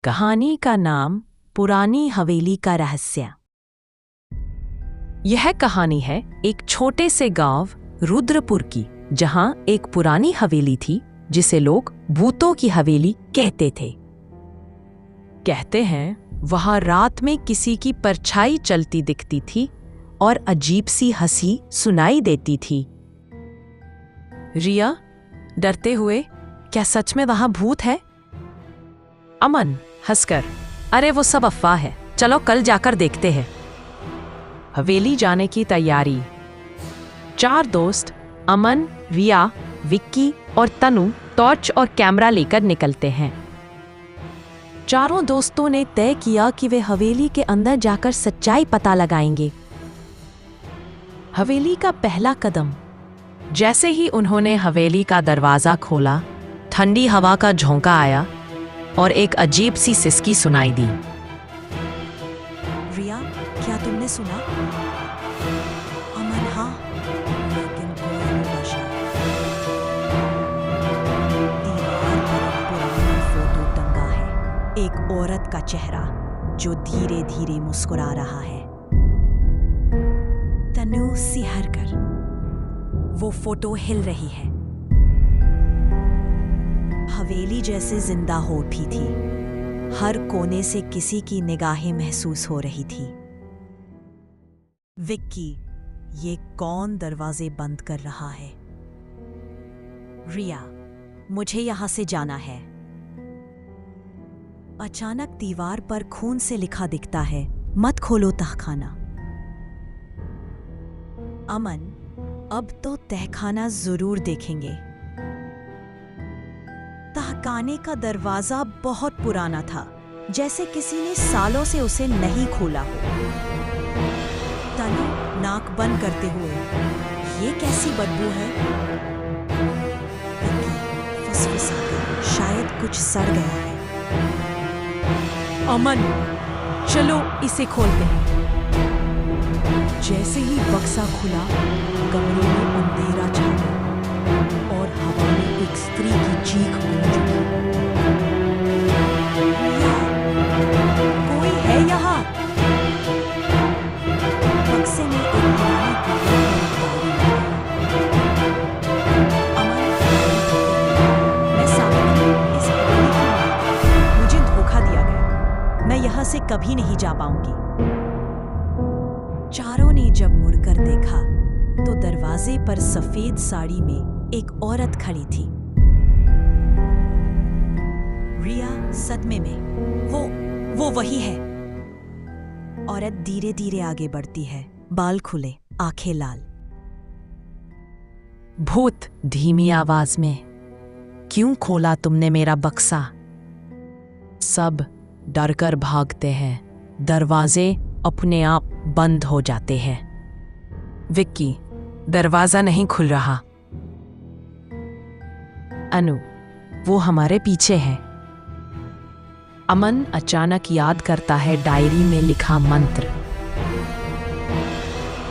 कहानी का नाम पुरानी हवेली का रहस्य। यह कहानी है एक छोटे से गांव रुद्रपुर की, जहां एक पुरानी हवेली थी जिसे लोग भूतों की हवेली कहते थे। कहते हैं वहां रात में किसी की परछाई चलती दिखती थी और अजीब सी हंसी सुनाई देती थी। रिया डरते हुए, क्या सच में वहां भूत है? अमन हंसकर, अरे वो सब अफवाह है, चलो कल जाकर देखते हैं। हवेली जाने की तैयारी। 4 दोस्त अमन, रिया, विक्की और तनु टॉर्च और कैमरा लेकर निकलते हैं। चारों दोस्तों ने तय किया कि वे हवेली के अंदर जाकर सच्चाई पता लगाएंगे। हवेली का पहला कदम। जैसे ही उन्होंने हवेली का दरवाजा खोला, ठंडी हवा का झोंका आया और एक अजीब सी सिसकी सुनाई दी। रिया, क्या तुमने सुना? अमन, हाँ, लेकिन कोई नशा। दीवार पर एक पुराना फोटो टंगा है, एक औरत का चेहरा जो धीरे धीरे मुस्कुरा रहा है। तनु सिहर कर, वो फोटो हिल रही है, हवेली जैसे जिंदा हो उठी थी। हर कोने से किसी की निगाहें महसूस हो रही थी। विक्की, ये कौन दरवाजे बंद कर रहा है? रिया, मुझे यहां से जाना है। अचानक दीवार पर खून से लिखा दिखता है, मत खोलो तहखाना। अमन, अब तो तहखाना जरूर देखेंगे। तहखाने का दरवाजा बहुत पुराना था, जैसे किसी ने सालों से उसे नहीं खोला हो। तनु नाक बंद करते हुए, ये कैसी बदबू है? फुसफुसाकर, शायद कुछ सड़ गया है। अमन, चलो इसे खोलते हैं। जैसे ही बक्सा खुला, कमरे में अंधेरा छा गया और हवा में एक स्त्री की चीख गूंज उठी। कोई है यहाँ? बक्से में एक पुरानी डायरी है। अमन, मैं सावधान, इस हवेली की मालकिन, मुझे धोखा दिया गया, मैं यहाँ से कभी नहीं जा पाऊंगी। चारों ने जब मुड़कर देखा तो दरवाजे पर सफेद साड़ी में एक औरत खड़ी थी। रिया सदमे में, वो वही है। औरत धीरे धीरे आगे बढ़ती है, बाल खुले, आंखें लाल। भूत, धीमी आवाज में, क्यों खोला तुमने मेरा बक्सा? सब डरकर भागते हैं, दरवाजे अपने आप बंद हो जाते हैं। विक्की, दरवाजा नहीं खुल रहा। अनु, वो हमारे पीछे है। अमन अचानक याद करता है डायरी में लिखा मंत्र।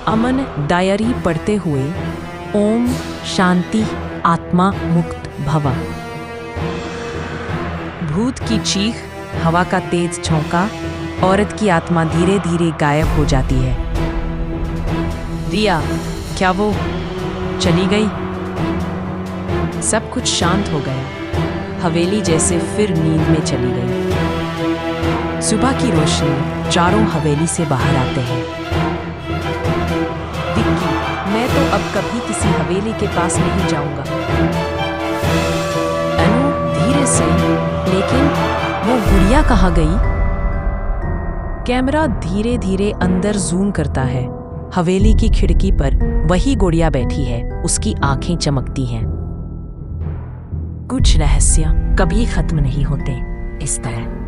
अमन डायरी पढ़ते हुए, ओम शांति आत्मा मुक्त भव। भूत की चीख, हवा का तेज झोंका, औरत की आत्मा धीरे धीरे गायब हो जाती है। रिया, क्या वो चली गई? सब कुछ शांत हो गया, हवेली जैसे फिर नींद में चली गई। सुबह की रोशनी, चारों हवेली से बाहर आते हैं। विक्की, मैं तो अब कभी किसी हवेली के पास नहीं जाऊंगा। अनु धीरे से, लेकिन वो गुड़िया कहाँ गई? कैमरा धीरे धीरे अंदर जूम करता है। हवेली की खिड़की पर वही गुड़िया बैठी है, उसकी आंखें चमकती हैं। कुछ रहस्य कभी खत्म नहीं होते इस तरह।